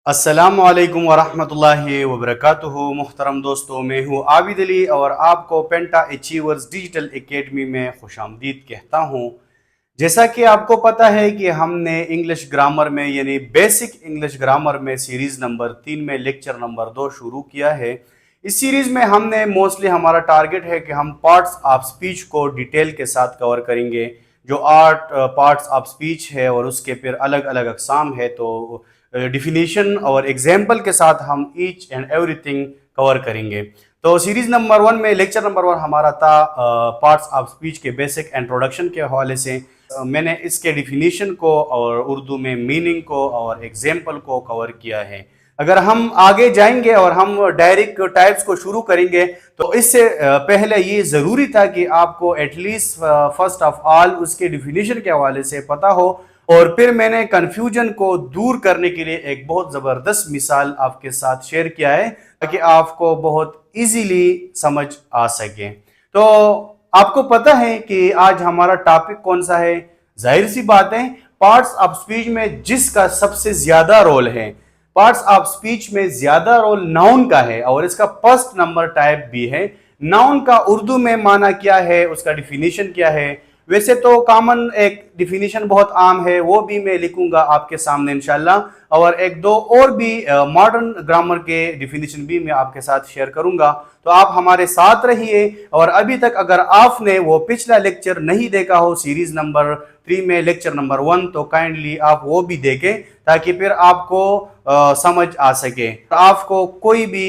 अस्सलामुअलैकुम वरहमतुल्लाहि वबरकातुहू। मुहतरम दोस्तों, मैं हूँ आबिद अली और आपको पेंटा अचीवर्स डिजिटल एकेडमी में खुशामदीद कहता हूँ। जैसा कि आपको पता है कि हमने इंग्लिश ग्रामर में यानी बेसिक इंग्लिश ग्रामर में सीरीज़ नंबर 3 में लेक्चर नंबर 2 शुरू किया है। इस सीरीज़ में हमने मोस्टली हमारा टारगेट है कि हम पार्ट्स ऑफ स्पीच को डिटेल के साथ कवर करेंगे। जो 8 पार्ट्स ऑफ स्पीच है और उसके फिर अलग अलग अकसाम है, तो डिफिनीशन और एग्जाम्पल के साथ हम ईच एंड एवरीथिंग कवर करेंगे। तो सीरीज नंबर 1 में लेक्चर नंबर 1 हमारा था पार्ट्स ऑफ स्पीच के बेसिक इंट्रोडक्शन के हवाले से। मैंने इसके डिफिनीशन को और उर्दू में मीनिंग को और एग्जाम्पल को कवर किया है। अगर हम आगे जाएंगे और हम डायरेक्ट टाइप्स को शुरू करेंगे तो इससे पहले ये ज़रूरी था कि आपको एटलीस्ट फर्स्ट ऑफ ऑल उसके डिफिनीशन के हवाले से पता हो। और फिर मैंने कन्फ्यूजन को दूर करने के लिए एक बहुत ज़बरदस्त मिसाल आपके साथ शेयर किया है ताकि आपको बहुत इजीली समझ आ सके। तो आपको पता है कि आज हमारा टॉपिक कौन सा है? जाहिर सी बात है, पार्ट्स ऑफ स्पीच में जिसका सबसे ज्यादा रोल है। पार्ट्स ऑफ स्पीच में ज्यादा रोल नाउन का है और इसका फर्स्ट नंबर टाइप भी है। नाउन का उर्दू में माना क्या है, उसका डिफिनीशन क्या है? वैसे तो कॉमन एक डिफिनीशन बहुत आम है, वो भी मैं लिखूंगा आपके सामने इंशाल्लाह। और एक दो और भी मॉडर्न ग्रामर के डिफिनीशन भी मैं आपके साथ शेयर करूंगा। तो आप हमारे साथ रहिए। और अभी तक अगर आपने वो पिछला लेक्चर नहीं देखा हो सीरीज नंबर 3 में लेक्चर नंबर 1, तो काइंडली आप वो भी देखें ताकि फिर आपको समझ आ सके, तो आपको कोई भी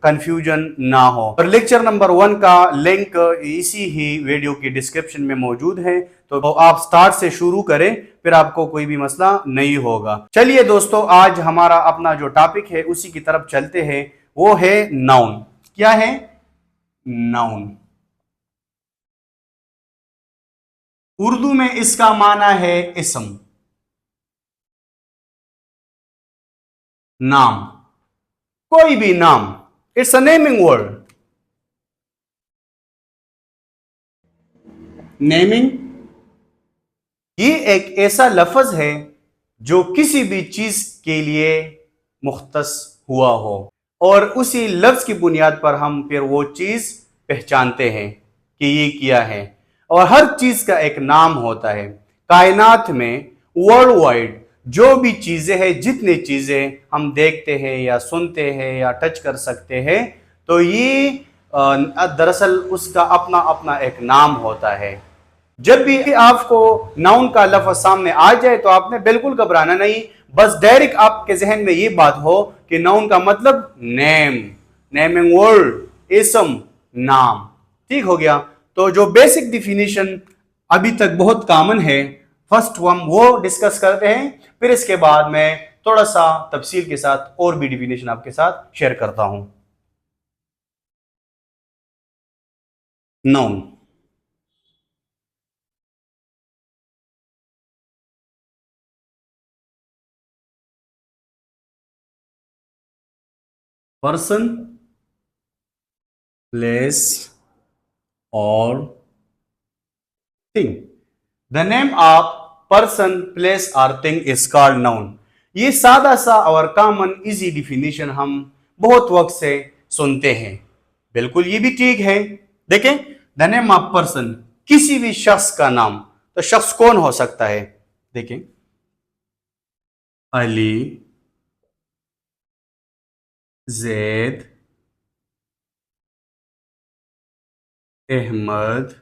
कंफ्यूजन ना हो। और लेक्चर नंबर 1 का लिंक इसी ही वीडियो की डिस्क्रिप्शन में मौजूद है, तो आप स्टार्ट से शुरू करें, फिर आपको कोई भी मसला नहीं होगा। चलिए दोस्तों, आज हमारा अपना जो टॉपिक है उसी की तरफ चलते हैं। वो है नाउन। क्या है? नाउन। उर्दू में इसका माना है इस्म, नाम, कोई भी नाम। It's a naming word. Naming ये एक ऐसा लफ्ज है जो किसी भी चीज के लिए मुख्तस हुआ हो और उसी लफ्ज की बुनियाद पर हम फिर वो चीज पहचानते हैं कि ये किया है। और हर चीज का एक नाम होता है। कायनात में वर्ल्ड वाइड जो भी चीजें हैं, जितनी चीजें हम देखते हैं या सुनते हैं या टच कर सकते हैं, तो ये दरअसल उसका अपना अपना एक नाम होता है। जब भी आपको नाउन का लफ्ज सामने आ जाए तो आपने बिल्कुल घबराना नहीं। बस डायरेक्ट आपके जहन में ये बात हो कि नाउन का मतलब नेम, नेमिंग वर्ड, इसम, नाम। ठीक हो गया। तो जो बेसिक डिफिनीशन अभी तक बहुत कॉमन है, फर्स्ट हम वो डिस्कस करते हैं, फिर इसके बाद मैं थोड़ा सा तफसील के साथ और भी डिफिनीशन आपके साथ शेयर करता हूं। नाउन, पर्सन, प्लेस और thing. The name of person, place और थिंग इज कॉल्ड नाउन। ये सादा सा और कॉमन इजी डिफिनीशन हम बहुत वक्त से सुनते हैं। बिल्कुल ये भी ठीक है। देखें, द नेम ऑफ पर्सन, किसी भी शख्स का नाम। तो शख्स कौन हो सकता है? देखें, अली, जैद, अहमद,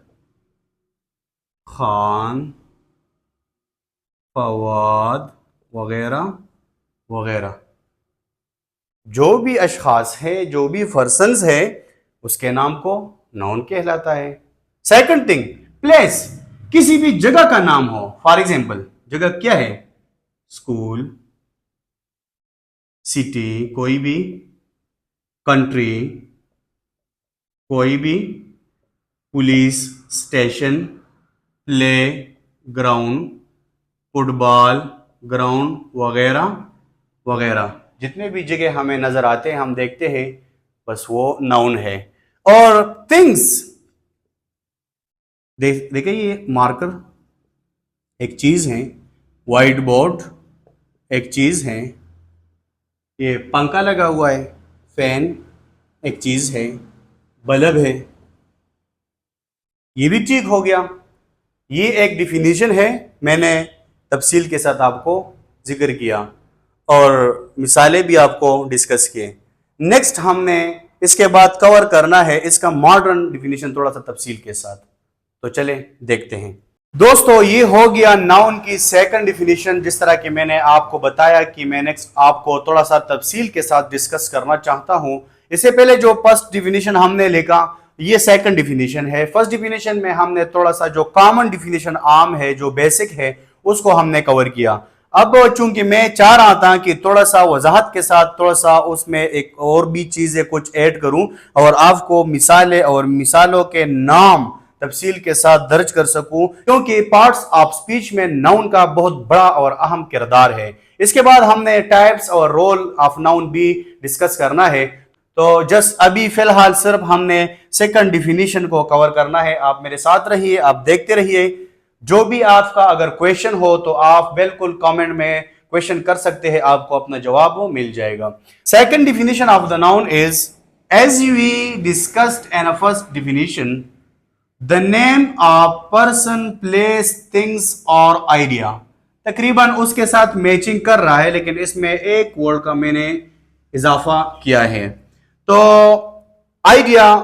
खान, फवाद वगैरह वगैरह। जो भी अशखास है, जो भी पर्सन्स है, उसके नाम को नाउन कहलाता है। सेकंड थिंग, प्लेस, किसी भी जगह का नाम हो। फॉर एग्जाम्पल, जगह क्या है? स्कूल, सिटी, कोई भी कंट्री, कोई भी police station, play ground, football ground वगैरह वगैरह। जितने भी जगह हमें नजर आते हैं, हम देखते हैं, बस वो नाउन है। और थिंग्स, देखिए ये मार्कर एक चीज है, व्हाइट बोर्ड एक चीज है, ये पंखा लगा हुआ है, फैन एक चीज़ है, बल्ब है, ये भी ठीक हो गया। ये एक डिफिनीशन है, मैंने तफसील के साथ आपको जिक्र किया और मिसालें भी आपको डिस्कस किए। नेक्स्ट हमने इसके बाद कवर करना है इसका मॉडर्न डिफिनीशन थोड़ा सा तफसील के साथ। तो चले देखते हैं दोस्तों। ये हो गया नाउन की सेकंड डिफिनीशन। जिस तरह कि मैंने आपको बताया कि मैं नेक्स्ट आपको थोड़ा सा तफसील के साथ डिस्कस करना चाहता हूं। इससे पहले जो फर्स्ट डिफिनीशन हमने लिखा, ये सेकंड डिफिनीशन है। फर्स्ट डिफिनीशन में हमने थोड़ा सा जो कॉमन डिफिनीशन आम है, जो बेसिक है, उसको हमने कवर किया। अब चूंकि मैं चाह रहा था कि थोड़ा सा वजाहत के साथ थोड़ा सा उसमें एक और भी चीजें कुछ ऐड करूं और आपको मिसालें और मिसालों के नाम तफसील के साथ दर्ज कर सकूं, क्योंकि पार्ट्स ऑफ स्पीच में नाउन का बहुत बड़ा और अहम किरदार है। इसके बाद हमने टाइप्स और रोल ऑफ नाउन भी डिस्कस करना है। तो जस्ट अभी फिलहाल सिर्फ हमने सेकंड डिफिनीशन को कवर करना है। आप मेरे साथ रहिए, आप देखते रहिए। जो भी आपका अगर क्वेश्चन हो तो आप बिल्कुल कमेंट में क्वेश्चन कर सकते हैं, आपको अपना जवाब वो मिल जाएगा। Second definition of the noun is as we discussed in first definition the name of person, place, things और आइडिया। तकरीबन उसके साथ मैचिंग कर रहा है, लेकिन इसमें एक वर्ड का मैंने इजाफा किया है। तो आइडिया,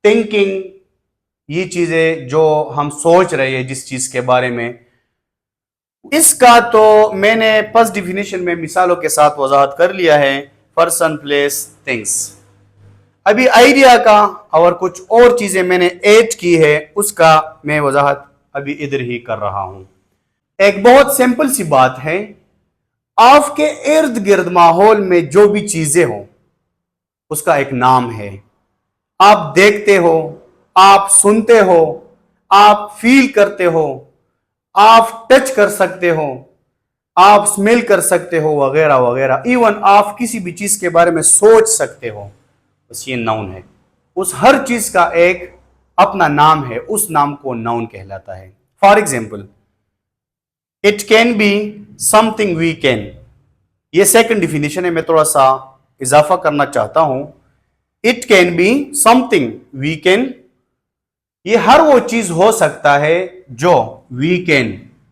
थिंकिंग, ये चीजें जो हम सोच रहे हैं जिस चीज के बारे में, इसका तो मैंने फर्स्ट डिफिनेशन में मिसालों के साथ वजाहत कर लिया है, पर्सन, प्लेस, थिंग्स। अभी आइडिया का और कुछ और चीजें मैंने ऐड की है, उसका मैं वजाहत अभी इधर ही कर रहा हूं। एक बहुत सिंपल सी बात है, आपके इर्द गिर्द माहौल में जो भी चीजें हो उसका एक नाम है। आप देखते हो, आप सुनते हो, आप फील करते हो, आप टच कर सकते हो, आप स्मेल कर सकते हो, वगैरह वगैरह। इवन आप किसी भी चीज के बारे में सोच सकते हो, बस ये नाउन है। उस हर चीज का एक अपना नाम है, उस नाम को नाउन कहलाता है। For example, it can be something we can. ये सेकंड डिफिनेशन है, मैं थोड़ा सा इजाफा करना चाहता हूं। It can be something we can, ये हर वो चीज हो सकता है जो वी कैन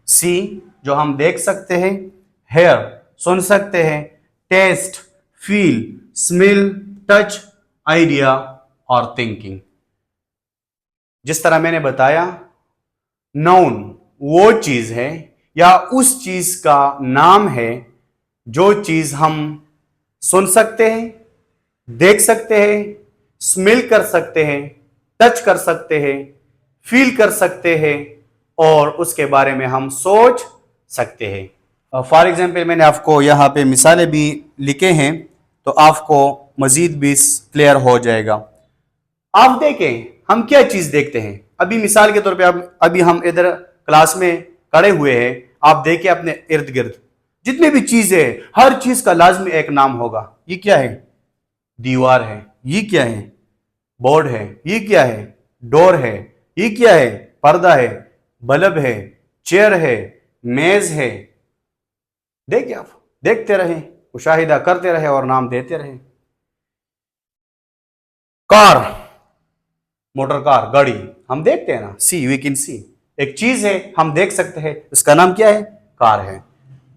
सी, जो हम देख सकते हैं, हेयर सुन सकते हैं, taste, feel, smell, touch, idea और थिंकिंग। जिस तरह मैंने बताया, नाउन वो चीज है या उस चीज का नाम है जो चीज हम सुन सकते हैं, देख सकते हैं, स्मेल कर सकते हैं, टच कर सकते हैं, फील कर सकते हैं और उसके बारे में हम सोच सकते हैं। फॉर एग्जाम्पल, मैंने आपको यहाँ पे मिसालें भी लिखे हैं तो आपको मजीद भी क्लियर हो जाएगा। आप देखें, हम क्या चीज देखते हैं। अभी मिसाल के तौर पे अभी हम इधर क्लास में खड़े हुए हैं, आप देखें अपने इर्द गिर्द जितने भी चीजें हैं, हर चीज का लाजमी एक नाम होगा। ये क्या है? दीवार है। ये क्या है? बोर्ड है। ये क्या है? डोर है। ये क्या है? पर्दा है। बल्ब है। चेयर है। मेज है। देखिए, आप देखते रहें, मुशाहिदा करते रहे और नाम देते रहे। कार, मोटर कार, गाड़ी, हम देखते हैं ना, सी, वी कैन सी। एक चीज है, हम देख सकते हैं, उसका नाम क्या है? कार है।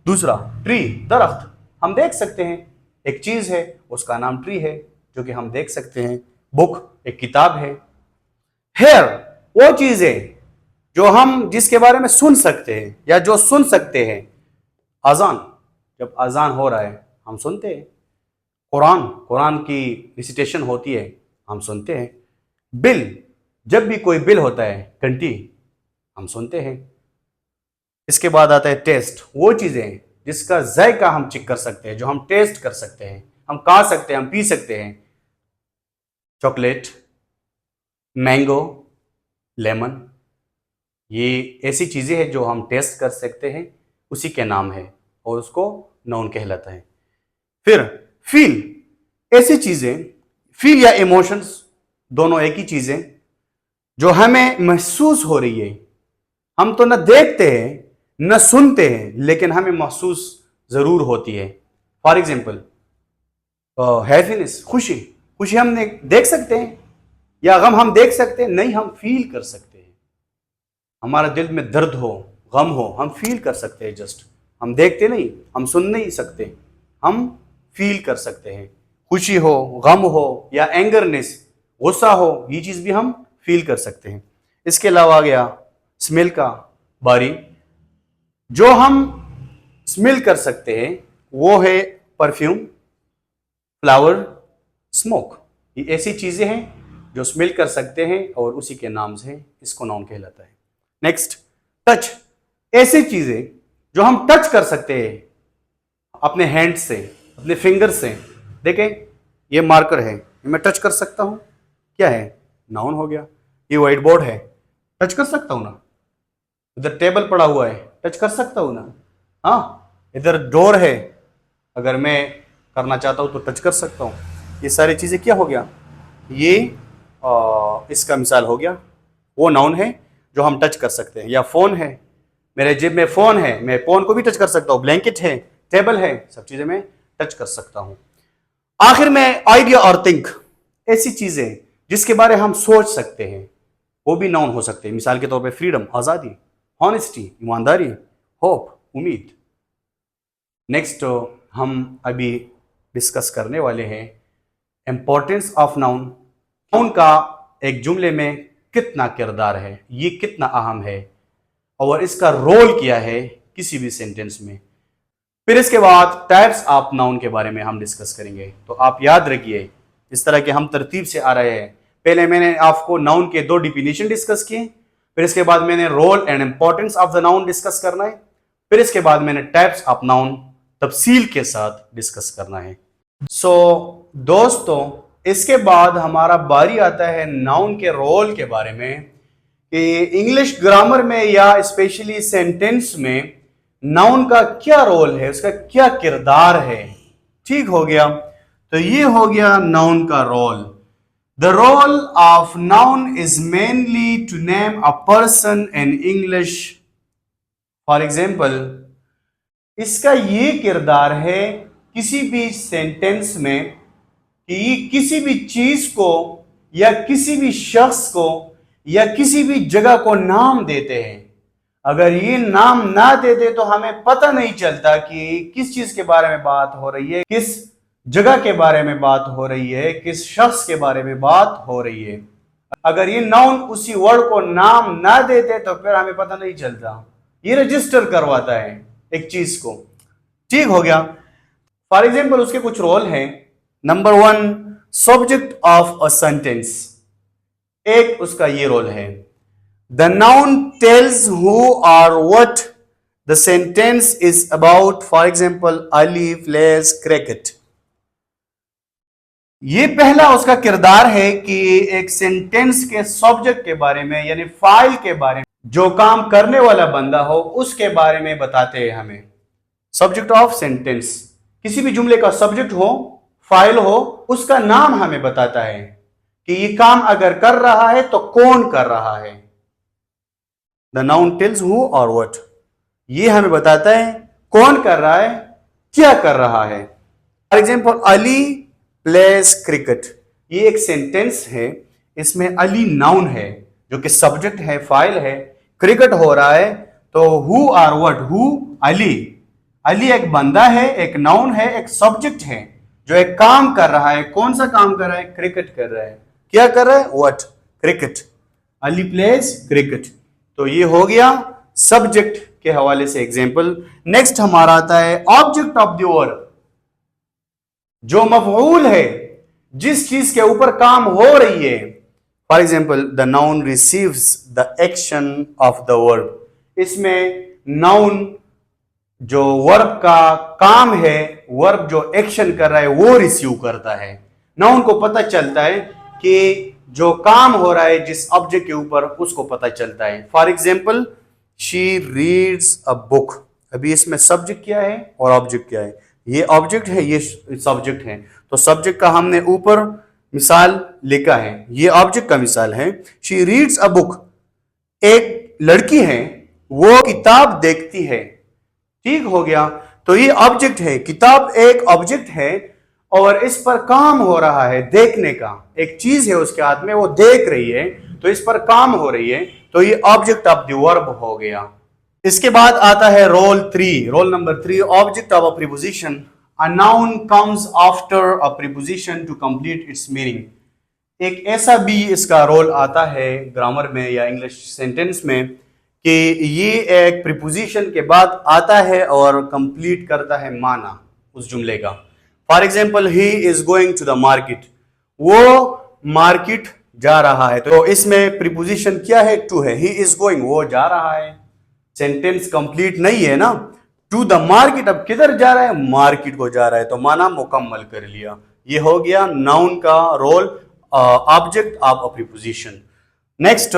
दूसरा, ट्री, दरख्त, हम देख सकते हैं, एक चीज है, उसका नाम ट्री है, जो कि हम देख सकते हैं। बुक, एक किताब है। हेयर, वो चीज है जो हम जिसके बारे में सुन सकते हैं या जो सुन सकते हैं। अजान, जब अजान हो रहा है हम सुनते हैं। कुरान, कुरान की रिसिटेशन होती है, हम सुनते हैं। बिल, जब भी कोई बिल होता है, घंटी, हम सुनते हैं। इसके बाद आता है टेस्ट, वो चीजें जिसका जायका हम चेक कर सकते हैं, जो हम टेस्ट कर सकते हैं, हम खा सकते हैं, हम पी सकते हैं। चॉकलेट, मैंगो, लेमन, ये ऐसी चीजें हैं जो हम टेस्ट कर सकते हैं, उसी के नाम है और उसको नाउन कहलाता है। फिर फील, ऐसी चीजें, फील या इमोशंस दोनों एक ही चीजें जो हमें महसूस हो रही है। हम तो न देखते हैं न सुनते हैं, लेकिन हमें महसूस जरूर होती है। फॉर एग्जाम्पल, हैप्पीनेस, खुशी, खुशी हम देख सकते हैं या गम हम देख सकते हैं? नहीं, हम फील कर सकते हैं। हमारा दिल में दर्द हो, गम हो, हम फील कर सकते हैं। जस्ट हम देखते नहीं, हम सुन नहीं सकते, हम फील कर सकते हैं। खुशी हो, गम हो या एंगरनेस, गुस्सा हो, ये चीज भी हम फील कर सकते हैं। इसके अलावा आ गया स्मेल का बारी। जो हम स्मेल कर सकते हैं वो है परफ्यूम, फ्लावर, स्मोक। ये ऐसी चीजें हैं जो स्मेल कर सकते हैं और उसी के नाम से इसको नाउन कहलाता है। Next, touch. ऐसी चीजें जो हम टच कर सकते हैं अपने हैंड से, अपने फिंगर से। देखें, ये मार्कर है, ये मैं टच कर सकता हूं, क्या है? नाउन हो गया। ये व्हाइट बोर्ड है, टच कर सकता हूं ना? इधर टेबल पड़ा हुआ है, टच कर सकता हूं ना? हाँ, इधर डोर है, अगर मैं करना चाहता हूं तो टच कर सकता हूं। ये सारी चीजें क्या हो गया? ये इसका मिसाल हो गया, वो नाउन है जो हम टच कर सकते हैं। या फोन है, मेरे जेब में फोन है, मैं फोन को भी टच कर सकता हूँ। ब्लैंकेट है, टेबल है, सब चीजें मैं टच कर सकता हूं। आखिर में आइडिया और थिंक। ऐसी चीजें जिसके बारे हम सोच सकते हैं वो भी नाउन हो सकते हैं। मिसाल के तौर पे फ्रीडम, आजादी, हॉनेस्टी, ईमानदारी, होप, उम्मीद। नेक्स्ट हम अभी डिस्कस करने वाले हैं इंपॉर्टेंस ऑफ नाउन। नाउन का एक जुमले में कितना किरदार है, ये कितना अहम है और इसका रोल क्या है किसी भी सेंटेंस में। फिर इसके बाद टाइप्स ऑफ नाउन के बारे में हम डिस्कस करेंगे। तो आप याद रखिए, इस तरह के हम तरतीब से आ रहे हैं। पहले मैंने आपको नाउन के 2 डिफिनेशन डिस्कस किए, फिर इसके बाद मैंने role and importance of the noun discuss करना है, फिर इसके बाद मैंने टाइप्स ऑफ नाउन तफसील के साथ डिस्कस करना है। दोस्तों, इसके बाद हमारा बारी आता है नाउन के रोल के बारे में कि इंग्लिश ग्रामर में या स्पेशली सेंटेंस में नाउन का क्या रोल है, उसका क्या किरदार है। ठीक हो गया, तो ये हो गया नाउन का role. The role of noun is mainly to name a person in English. For example, इसका ये किरदार है किसी भी सेंटेंस में कि ये किसी भी चीज को या किसी भी शख्स को या किसी भी जगह को नाम देते हैं। अगर ये नाम ना देते तो हमें पता नहीं चलता कि किस चीज के बारे में बात हो रही है, किस जगह के बारे में बात हो रही है, किस शख्स के बारे में बात हो रही है। अगर ये नाउन उसी वर्ड को नाम ना देते तो फिर हमें पता नहीं चलता। ये रजिस्टर करवाता है एक चीज को। ठीक हो गया। फॉर एग्जाम्पल, उसके कुछ रोल हैं। Number 1, subject of a sentence. एक उसका ये रोल है, द नाउन टेल्स हु और what the sentence is about. For example, Ali pledge cricket. ये पहला उसका किरदार है कि एक सेंटेंस के सब्जेक्ट के बारे में, यानी फाइल के बारे में, जो काम करने वाला बंदा हो उसके बारे में बताते हैं हमें। सब्जेक्ट ऑफ सेंटेंस, किसी भी जुमले का सब्जेक्ट हो, फाइल हो, उसका नाम हमें बताता है कि ये काम अगर कर रहा है तो कौन कर रहा है। द नाउन टेल्स हु और व्हाट, ये हमें बताता है कौन कर रहा है, क्या कर रहा है। For example, Ali pledge cricket, ये एक सेंटेंस है, इसमें अली नाउन है जो कि सब्जेक्ट है, फाइल है, क्रिकेट हो रहा है, तो हु और व्हाट, हु अली, अली एक बंदा है, एक नाउन है, एक सब्जेक्ट है जो एक काम कर रहा है। कौन सा काम कर रहा है? क्रिकेट कर रहा है। क्या कर रहा है? What, cricket. Ali pledge cricket. तो ये हो गया सब्जेक्ट के हवाले से एग्जाम्पल। नेक्स्ट हमारा आता है ऑब्जेक्ट ऑफ द वर्ब, जो मफऊल है, जिस चीज के ऊपर काम हो रही है। For example, the noun receives the action of the verb. इसमें नाउन जो वर्ब का काम है, वर्ब जो एक्शन कर रहा है वो रिसीव करता है। नाउन को पता चलता है कि जो काम हो रहा है जिस ऑब्जेक्ट के ऊपर, उसको पता चलता है। For example, she reads a book. अभी इसमें सब्जेक्ट क्या है और ऑब्जेक्ट क्या है? ये ऑब्जेक्ट है, ये सब्जेक्ट है। तो सब्जेक्ट का हमने ऊपर मिसाल लिखा है, ये ऑब्जेक्ट का मिसाल है। शी रीड्स अ बुक, एक लड़की है वो किताब देखती है। ठीक हो गया, तो ये ऑब्जेक्ट है, किताब एक ऑब्जेक्ट है और इस पर काम हो रहा है, देखने का, एक चीज है उसके हाथ में, वो देख रही है, तो इस पर काम हो रही है, तो ये ऑब्जेक्ट ऑफ द वर्ब हो गया। इसके बाद आता है role number 3, object of a preposition. A noun comes after a preposition to complete its meaning. एक ऐसा भी इसका रोल आता है ग्रामर में या इंग्लिश सेंटेंस में कि ये एक प्रीपोजिशन के बाद आता है और कंप्लीट करता है माना उस जुमले का। For example, he is going to the market, वो मार्केट जा रहा है, तो इसमें प्रीपोजिशन क्या है? टू है। ही इज गोइंग, वो जा रहा है, सेंटेंस कंप्लीट नहीं है ना। टू द मार्केट, अब किधर जा रहा है? मार्केट को जा रहा है, तो माना मुकम्मल कर लिया। ये हो गया नाउन का role, object of a preposition. Next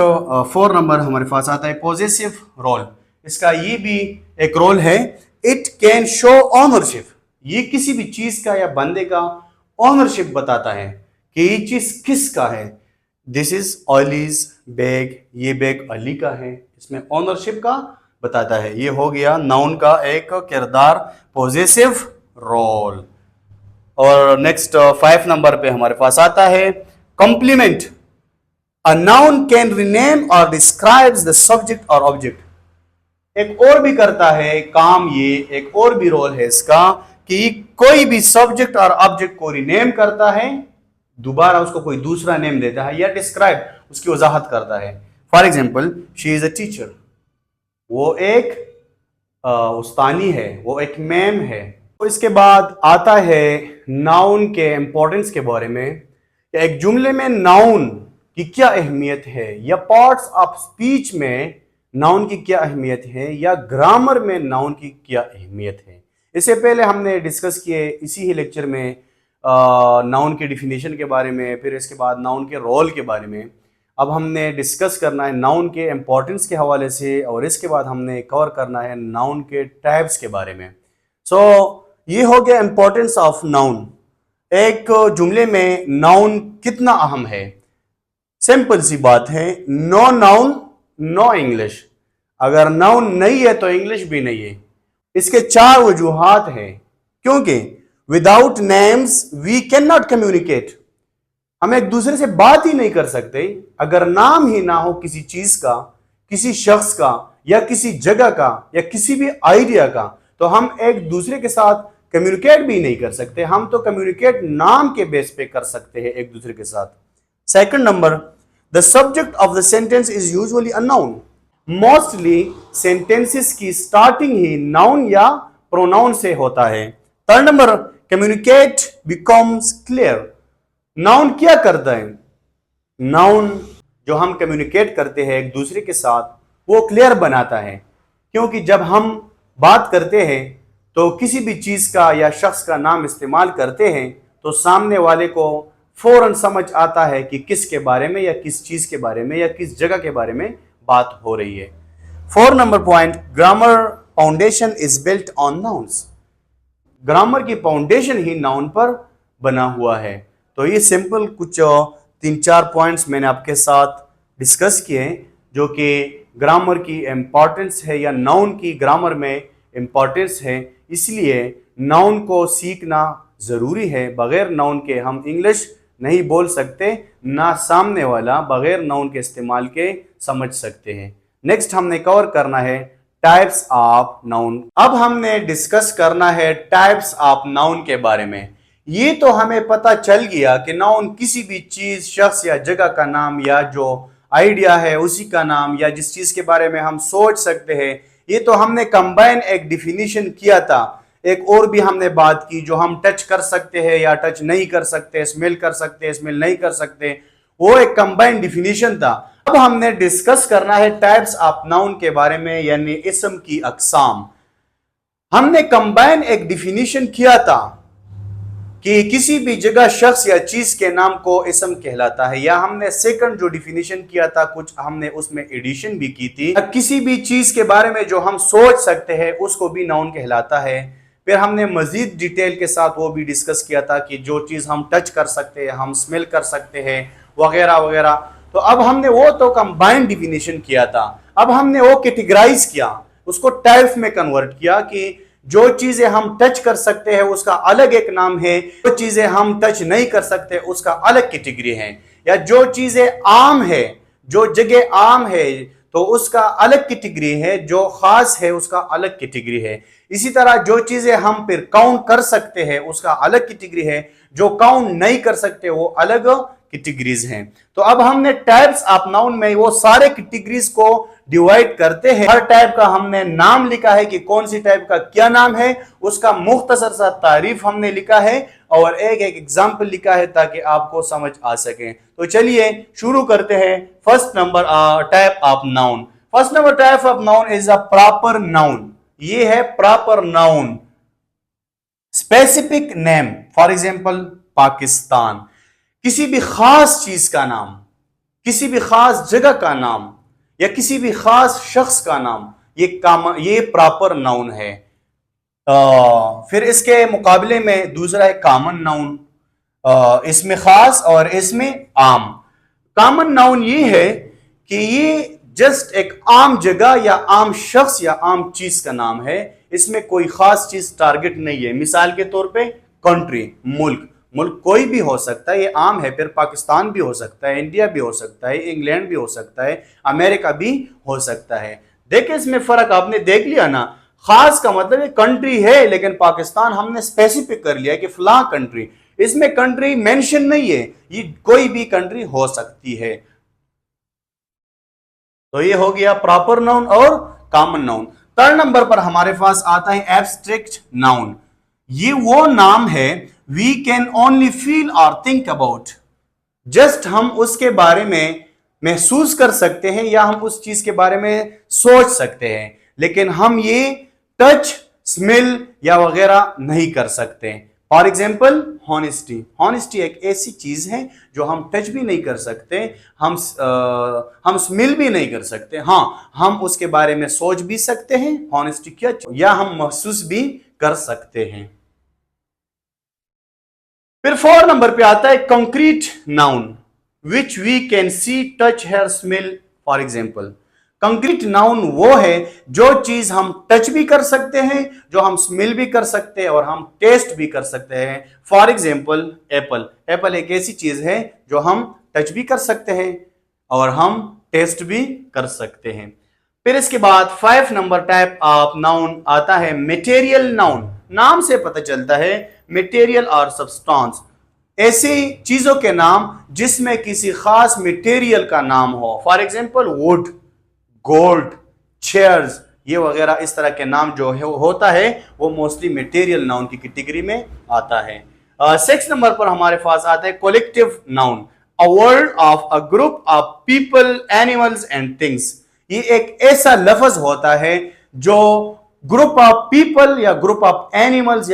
4 number हमारे पास आता है पॉजेसिव रोल। इसका ये भी एक रोल है। इट कैन शो ऑनरशिप, ये किसी भी चीज का या बंदे का ऑनरशिप बताता है कि ये चीज किसका है। दिस इज ऑयलीज बैग, ये बैग अली का है, इसमें ऑनरशिप का बताता है। ये हो गया नाउन का एक किरदार, पॉजेसिव रोल। और नेक्स्ट 5 नंबर पे हमारे पास आता है complement. A noun can rename और डिस्क्राइब्स द सब्जेक्ट और ऑब्जेक्ट। एक और भी करता है काम, ये एक और भी रोल है इसका कि कोई भी सब्जेक्ट और ऑब्जेक्ट को रीनेम करता है, दोबारा उसको कोई दूसरा नेम देता है, या डिस्क्राइब, उसकी वजाहत करता है। For example, she is a teacher, वो एक उस्तानी है, वो एक मैम है। तो इसके बाद आता है नाउन के इंपॉर्टेंस के बारे में। एक जुमले में नाउन की क्या अहमियत है, या पार्ट्स ऑफ स्पीच में नाउन की क्या अहमियत है, या ग्रामर में नाउन की क्या अहमियत है। इससे पहले हमने डिस्कस किए इसी ही लेक्चर में नाउन के डिफिनेशन के बारे में, फिर इसके बाद नाउन के रोल के बारे में। अब हमने डिस्कस करना है नाउन के इम्पोर्टेंस के हवाले से, और इसके बाद हमने कवर करना है नाउन के टाइप्स के बारे में। ये हो गया इम्पोर्टेंस ऑफ नाउन। एक जुमले में नाउन कितना अहम है? सिंपल सी बात है, नो नाउन नो इंग्लिश। अगर नाउन नहीं है तो इंग्लिश भी नहीं है। इसके 4 वजूहात हैं, क्योंकि without names we can not communicate. हम एक दूसरे से बात ही नहीं कर सकते अगर नाम ही ना हो किसी चीज का, किसी शख्स का, या किसी जगह का, या किसी भी आइडिया का, तो हम एक दूसरे के साथ कम्युनिकेट भी नहीं कर सकते। हम तो कम्युनिकेट नाम के बेस पे कर सकते हैं एक दूसरे के साथ। Second number, the subject of the sentence is usually a noun. Mostly sentences की स्टार्टिंग ही नाउन या प्रोनाउन से होता है। Third number, communicate becomes clear. Noun क्या करता है? नाउन जो हम कम्युनिकेट करते हैं एक दूसरे के साथ, वो क्लियर बनाता है, क्योंकि जब हम बात करते हैं तो किसी भी चीज का या शख्स का नाम इस्तेमाल करते हैं तो सामने वाले को फौरन समझ आता है कि किसके बारे में, या किस चीज के बारे में, या किस जगह के बारे में बात हो रही है। 4 number point, grammar foundation is built on nouns. Grammar की फाउंडेशन ही नाउन पर बना हुआ है। तो ये सिंपल कुछ 3-4 पॉइंट्स मैंने आपके साथ डिस्कस किए, जो कि ग्रामर की इम्पॉर्टेंस है, या नाउन की ग्रामर में इम्पॉर्टेंस है। इसलिए नाउन को सीखना ज़रूरी है। बगैर नाउन के हम इंग्लिश नहीं बोल सकते, ना सामने वाला बगैर नाउन के इस्तेमाल के समझ सकते हैं। नेक्स्ट हमने कवर करना है टाइप्स ऑफ नाउन। अब हमने डिस्कस करना है टाइप्स ऑफ नाउन के बारे में। ये तो हमें पता चल गया कि नाउन किसी भी चीज, शख्स या जगह का नाम, या जो आइडिया है उसी का नाम, या जिस चीज के बारे में हम सोच सकते हैं। ये तो हमने कंबाइन एक डिफिनीशन किया था। एक और भी हमने बात की, जो हम टच कर सकते हैं या टच नहीं कर सकते, स्मेल कर सकते हैं, स्मेल नहीं कर सकते, वो एक कंबाइन डिफिनीशन था। अब हमने डिस्कस करना है टाइप्स ऑफ नाउन के बारे में, यानी इस्म की अकसाम। हमने कंबाइन एक डिफिनीशन किया था कि किसी भी जगह, शख्स या चीज के नाम को इस्म कहलाता है, या हमने सेकंड जो डिफिनीशन किया था, कुछ हमने उसमें एडिशन भी की थी, किसी भी चीज के बारे में जो हम सोच सकते हैं उसको भी नाउन कहलाता है। फिर हमने मजीद डिटेल के साथ वो भी डिस्कस किया था कि जो चीज हम टच कर सकते हैं, हम स्मेल कर सकते हैं, वगैरह वगैरह। तो अब हमने वो तो कंबाइंड डिफिनीशन किया था, अब हमने वो कैटेगराइज किया, उसको टाइप्स में कन्वर्ट किया कि जो चीजें हम टच कर सकते हैं उसका अलग एक नाम है, जो चीजें हम टच नहीं कर सकते उसका अलग कैटेगरी है। या जो चीजें आम है, जो जगह आम है तो उसका अलग कैटेगरी है, जो खास है उसका अलग कैटेगरी है। इसी तरह जो चीजें हम फिर काउंट कर सकते हैं उसका अलग कैटेगरी है, जो काउंट नहीं कर सकते वो अलग कैटेगरीज हैं। तो अब हमने टाइप्स ऑफ नाउन में वो सारे कैटेगरीज को डिवाइड करते हैं। हर टाइप का हमने नाम लिखा है कि कौन सी टाइप का क्या नाम है, उसका मुख्तसर सा तारीफ हमने लिखा है और एक एक एग्जाम्पल लिखा है ताकि आपको समझ आ सके। तो चलिए शुरू करते हैं। First number type of noun, first number type of noun is a proper noun. ये है proper noun, specific name. For example Pakistan, किसी भी खास चीज का नाम, किसी भी खास जगह का नाम या किसी भी खास शख्स का नाम, ये प्रॉपर नाउन है। फिर इसके मुकाबले में दूसरा है कॉमन नाउन, इसमें खास और इसमें आम। कॉमन नाउन ये है कि ये जस्ट एक आम जगह या आम शख्स या आम चीज का नाम है, इसमें कोई खास चीज टारगेट नहीं है। मिसाल के तौर पे कंट्री, मुल्क, मुल्क कोई भी हो सकता है, ये आम है। फिर पाकिस्तान भी हो सकता है, इंडिया भी हो सकता है, इंग्लैंड भी हो सकता है, अमेरिका भी हो सकता है। देखिए इसमें फर्क आपने देख लिया ना। खास का मतलब ये कंट्री है, लेकिन पाकिस्तान हमने स्पेसिफिक कर लिया कि फलां कंट्री, इसमें कंट्री मेंशन नहीं है, ये कोई भी कंट्री हो सकती है। तो ये हो गया प्रॉपर नाउन और कॉमन नाउन। थर्ड नंबर पर हमारे पास आता है एब्स्ट्रैक्ट नाउन। ये वो नाम है वी कैन ओनली फील और थिंक अबाउट, जस्ट हम उसके बारे में महसूस कर सकते हैं या हम उस चीज के बारे में सोच सकते हैं, लेकिन हम ये टच, स्मेल या वगैरह नहीं कर सकते। फॉर एग्जाम्पल हॉनेस्टी, हॉनेस्टी एक ऐसी चीज है जो हम टच भी नहीं कर सकते, हम स्मेल भी नहीं कर सकते। हाँ, हम उसके बारे में सोच भी सकते हैं हॉनेस्टी क्या, या हम महसूस भी कर सकते हैं। फिर 4 नंबर पे आता है concrete noun which we can see, touch, hear, smell. For example concrete noun वो है जो चीज हम टच भी कर सकते हैं, जो हम स्मेल भी कर सकते हैं और हम टेस्ट भी कर सकते हैं। फॉर एग्जाम्पल एप्पल, एप्पल एक ऐसी चीज है जो हम टच भी कर सकते हैं और हम टेस्ट भी कर सकते हैं। फिर इसके बाद 5 नंबर टाइप ऑफ नाउन आता है मटेरियल नाउन। नाम से पता चलता है मटेरियल और सब्सटेंस, ऐसी चीजों के नाम जिसमें किसी खास मटेरियल का नाम हो। For example would, gold, chairs, ये वगैरह इस तरह के नाम जो है होता है वो मोस्टली मटेरियल नाउन की कैटेगरी में आता है। 6 नंबर पर हमारे पास आता है collective noun, a word of a group of people, animals and things. ये एक ऐसा लफ्ज होता है जो ग्रुप ऑफ पीपल या ग्रुप ऑफ एनिमल्स